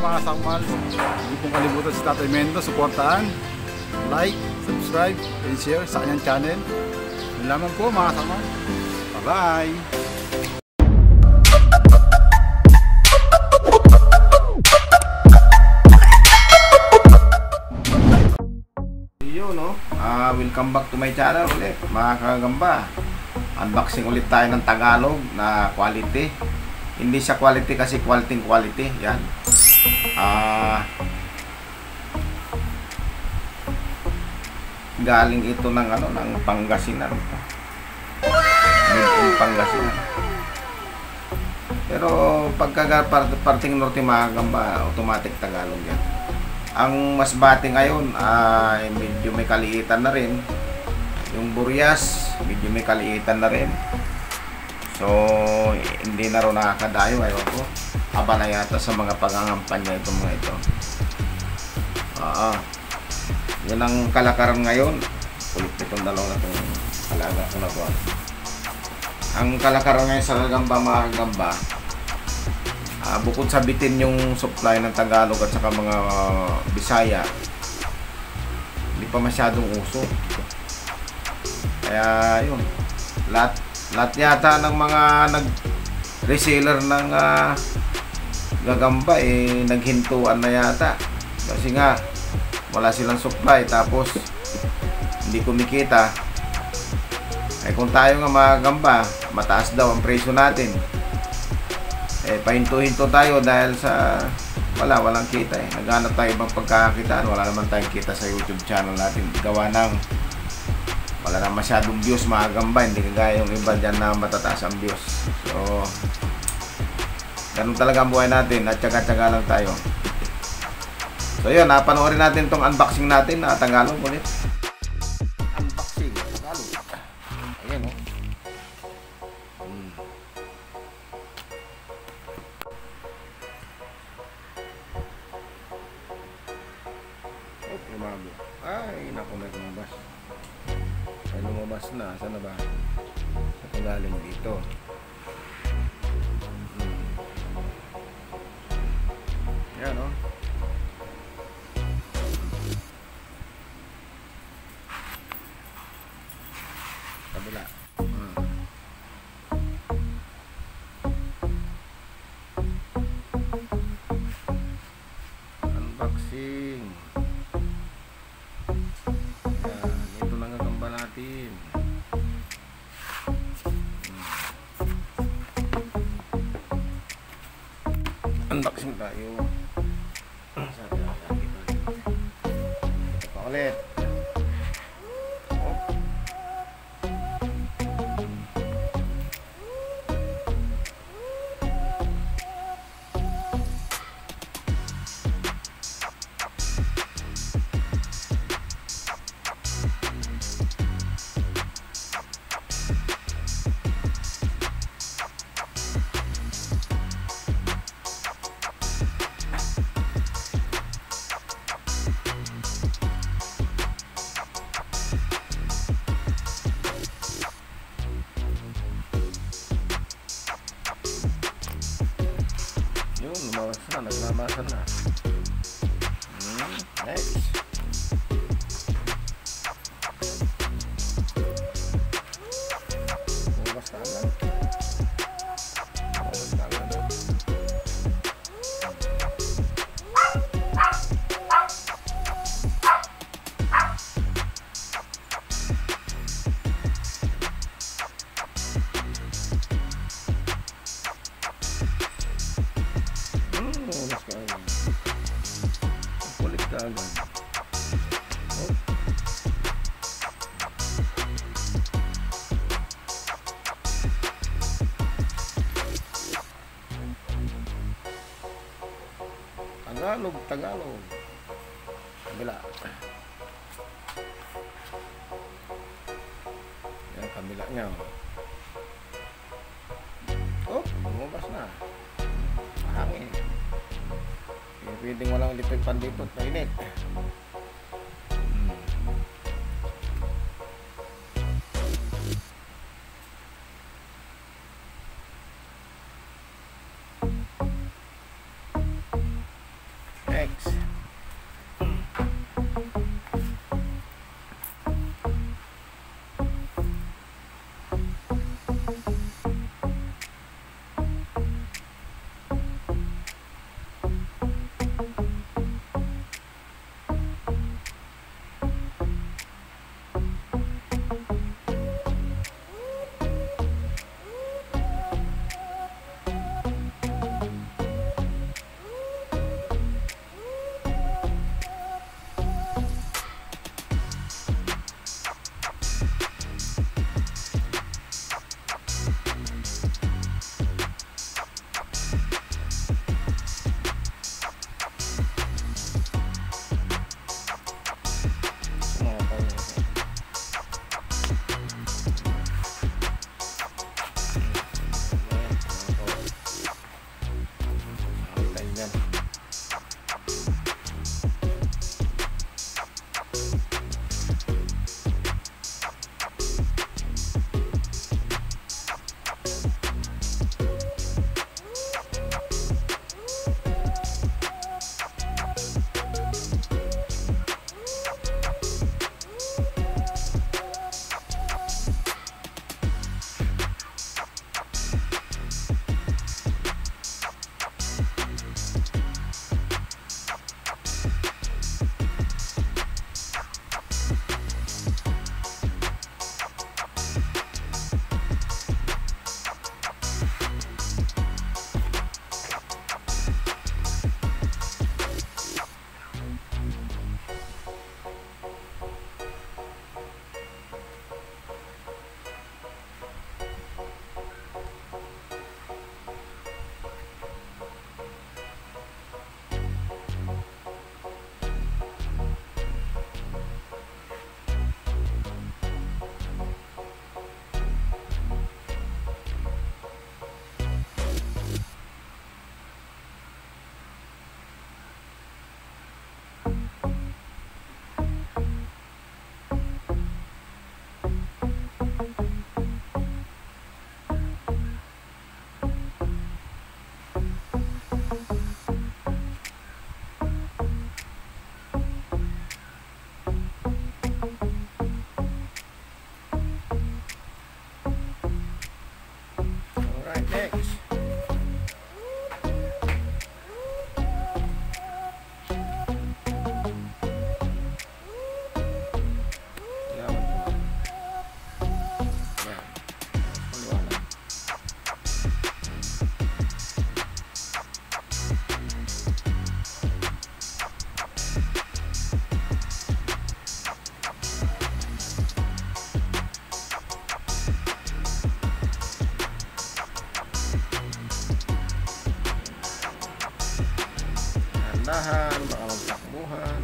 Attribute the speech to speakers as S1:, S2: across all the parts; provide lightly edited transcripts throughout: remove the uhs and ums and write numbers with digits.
S1: mga sakmal. Hindi pong kalimutan si Tatay Mendo, suportahan, like, subscribe, and share sa kanyang channel. Yun lamang po mga sakmal. Bye-bye!
S2: Welcome back to my channel ulit mga kagamba. Unboxing ulit tayo ng Tagalog na quality. Hindi siya quality kasi quality. Yan. Galing ito ng ng Pangasinan. Made in Pangasinan. Pero pagka parting norte mga kagamba, automatic Tagalog yan. Ang masbate ngayon ay medyo may kaliitan na rin. Yung Burias, medyo may kaliitan na rin. So, hindi na rin nakakadayo. Ayaw ko. Aba na yata sa mga pangangampanya itong mga ito. Yan ang kalakaran ngayon. Kulit itong dalawa na itong kalaga ko na ito. Ang kalakaran ngayon sa gagamba mga gagamba, bukod sa bitin yung supply ng Tagalog at saka mga Bisaya, hindi pa masyadong uso. Kaya yun, lahat yata ng mga nag-reseller ng gagamba naghintuan na yata. Kasi nga wala silang supply tapos hindi kumikita. Kung tayo nga mga gagamba, mataas daw ang presyo natin, pahinto-hinto tayo dahil sa walang kita naghanap tayo ibang pagkakakitaan. Wala naman tayong kita sa YouTube channel natin, gawa ng wala na masyadong views mga gamba. Hindi kagaya yung iba dyan na matataas ang views. So ganun talaga ang buhay natin at tsaga-tsaga lang tayo. So yun, napanoorin natin tong unboxing natin na Tagalog ulit. Unboxing Tagalog. Ayan o. Ay, naku, may lumabas. May lumabas na. Saan na ba? Sa galing dito. Yan, o. Kabila. Unboxing. Unboxing tayo. Ito pa ulit. Lumawas na, naglamasan na. Next. Bukas na lang. Kulit ka agad. Tagalog. Kabila. Yan, kabila niya. Oh, lumabas na. Mahangin. Pwedeng walang lipid pandipot. Mainit. magtindahan, baka magtakbuhan.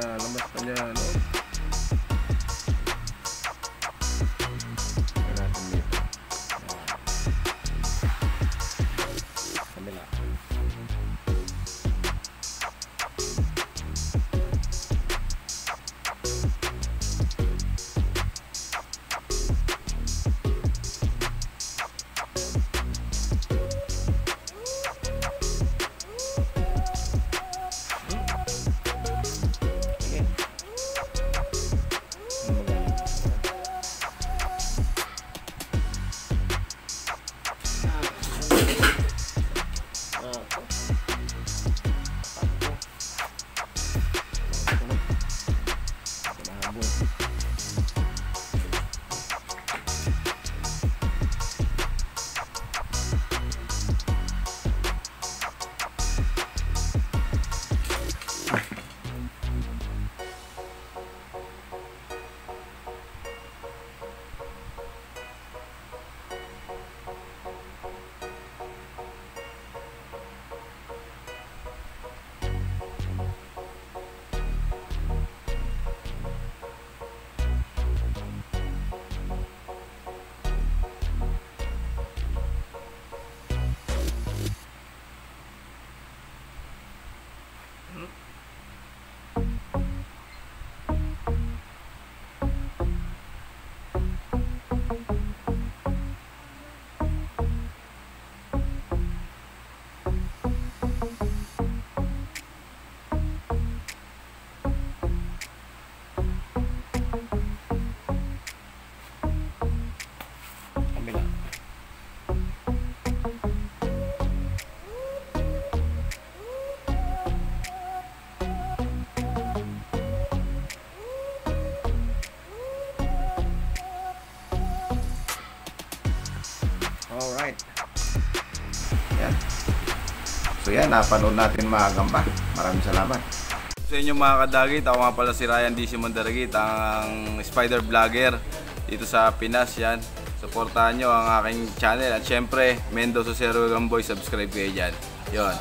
S2: Lemas pa niya, no? Natin dito. Kabila. Alright. Yan. So yan, napanood natin mga gamba. Maraming salamat.
S3: Sa inyo mga kadagit, ako nga pala si Ryan DC Mandaragit, ang spider vlogger dito sa Pinas. Yan. Supportahan nyo ang aking channel. At syempre, Mendo Susero Gamboy, subscribe kayo dyan. Yon.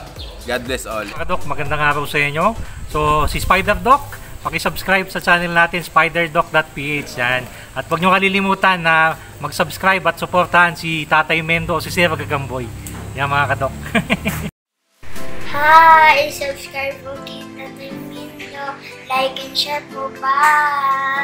S3: God bless all.
S4: Mga Doc, magandang araw sa inyo. So, si Spider Doc, paki-subscribe sa channel natin, spiderdoc.ph yan. At huwag nyo kalilimutan na mag-subscribe at supportahan si Tatay Mendo o si Sir Gagamboy. Yan mga kadok.
S5: Hi! Subscribe po kay Tatay Mendo. Like and share po. Bye!